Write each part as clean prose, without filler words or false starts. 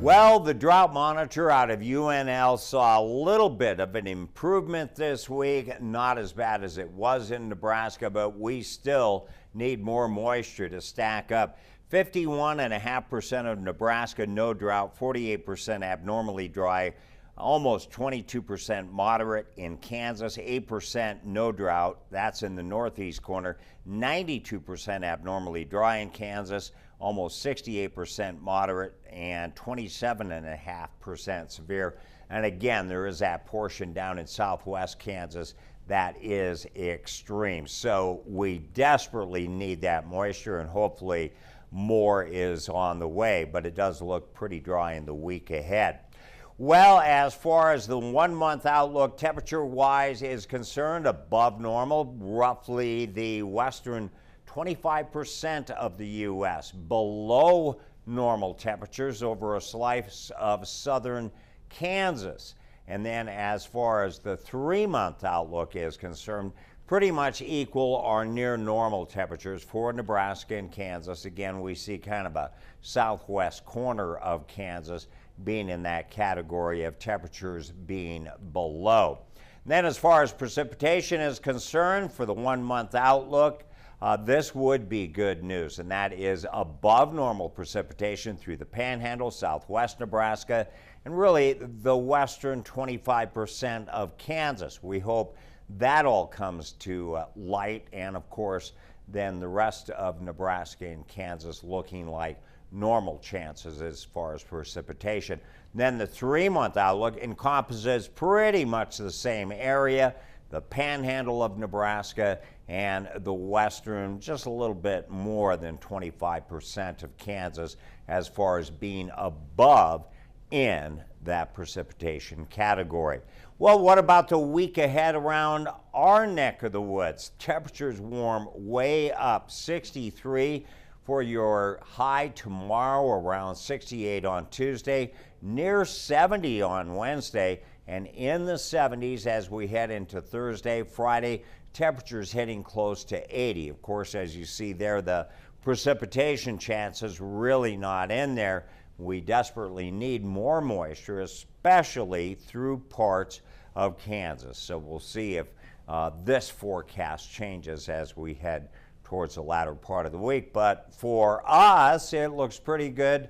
Well, the drought monitor out of UNL saw a little bit of an improvement this week. Not as bad as it was in Nebraska, but we still need more moisture to stack up. 51.5% of Nebraska no drought, 48% abnormally dry, almost 22% moderate in Kansas, 8% no drought. That's in the northeast corner. 92% abnormally dry in Kansas, almost 68% moderate, and 27.5% severe. And again, there is that portion down in southwest Kansas that is extreme. So we desperately need that moisture, and hopefully more is on the way, but it does look pretty dry in the week ahead. Well, as far as the 1 month outlook temperature-wise is concerned, above normal, roughly the western 25% of the U.S. Below normal temperatures over a slice of southern Kansas. And then as far as the 3 month outlook is concerned, pretty much equal or near normal temperatures for Nebraska and Kansas. Again, we see kind of a southwest corner of Kansas being in that category of temperatures being below. Then as far as precipitation is concerned for the 1 month outlook, this would be good news, and that is above normal precipitation through the Panhandle, southwest Nebraska, and really the western 25% of Kansas. We hope that all comes to light, and of course then the rest of Nebraska and Kansas looking like normal chances as far as precipitation. Then the 3 month outlook encompasses pretty much the same area, the Panhandle of Nebraska and the western, just a little bit more than 25% of Kansas as far as being above in that precipitation category. Well, what about the week ahead around our neck of the woods? Temperatures warm way up, 63 for your high tomorrow, around 68 on Tuesday, near 70 on Wednesday, and in the 70s as we head into Thursday, Friday, temperatures hitting close to 80. Of course, as you see there, the precipitation chances really not in there. We desperately need more moisture, especially through parts of Kansas. So we'll see if this forecast changes as we head towards the latter part of the week. But for us, it looks pretty good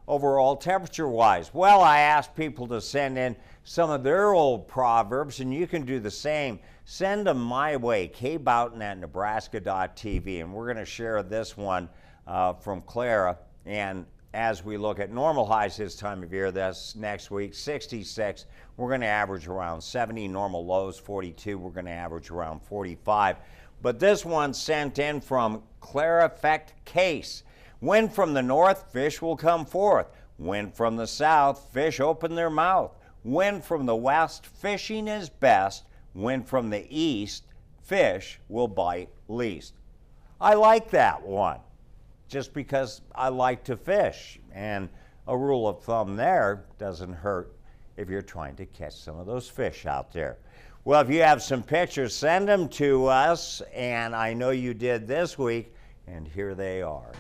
overall temperature-wise. Well, I asked people to send in some of their old proverbs, and you can do the same. Send them my way, kboughton@nebraska.tv, and we're going to share this one from Clara. And as we look at normal highs this time of year, this next week, 66, we're going to average around 70. Normal lows, 42. We're going to average around 45. But this one sent in from Clara Effect Case. Wind from the north, fish will come forth. Wind from the south, fish open their mouth. Wind from the west, fishing is best. Wind from the east, fish will bite least. I like that one, just because I like to fish. And a rule of thumb there, doesn't hurt if you're trying to catch some of those fish out there. Well, if you have some pictures, send them to us, and I know you did this week, and here they are.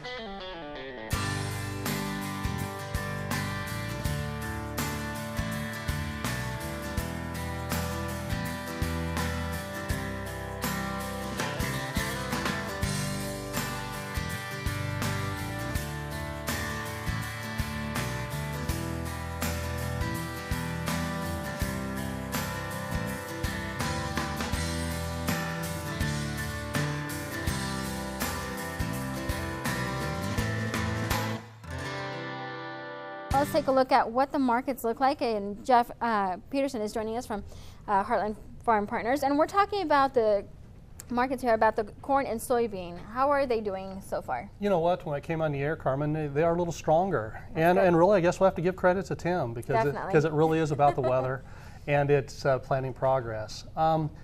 Let's take a look at what the markets look like, and Jeff Peterson is joining us from Heartland Farm Partners, and we're talking about the markets here, about the corn and soybean. How are they doing so far? You know what, when I came on the air, Carmen, they are a little stronger, and really I guess we'll have to give credit to Tim because it really is about the weather and it's planting progress.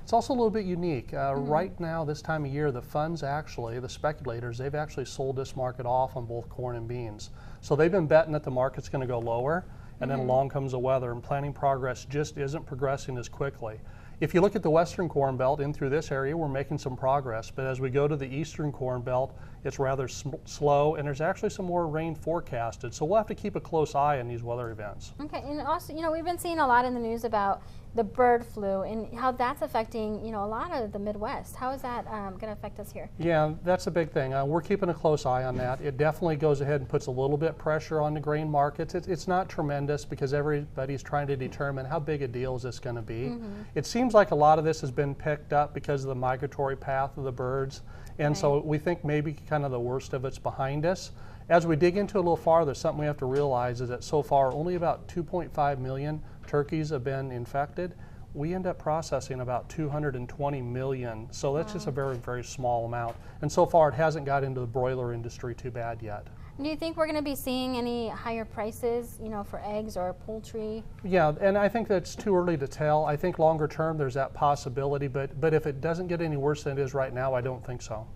It's also a little bit unique. Right now, this time of year, the funds actually, the speculators, they've actually sold this market off on both corn and beans. So they've been betting that the market's going to go lower, and then along comes the weather, and planting progress just isn't progressing as quickly. If you look at the western corn belt in through this area, we're making some progress. But as we go to the eastern corn belt, it's rather slow, and there's actually some more rain forecasted. So we'll have to keep a close eye on these weather events. Okay, and also, we've been seeing a lot in the news about the bird flu and how that's affecting, a lot of the Midwest. How is that going to affect us here? Yeah, that's a big thing. We're keeping a close eye on that. It definitely goes ahead and puts a little bit pressure on the grain markets. It's not tremendous because everybody's trying to determine how big a deal is this going to be. It seems like a lot of this has been picked up because of the migratory path of the birds, and so we think maybe kind of the worst of it's behind us. As we dig into it a little farther, something we have to realize is that so far only about 2.5 million turkeys have been infected. We end up processing about 220 million, so that's just a very, very small amount. And so far it hasn't got into the broiler industry too bad yet. Do you think we're going to be seeing any higher prices, for eggs or poultry? Yeah, and I think that's too early to tell. I think longer term there's that possibility, but if it doesn't get any worse than it is right now, I don't think so.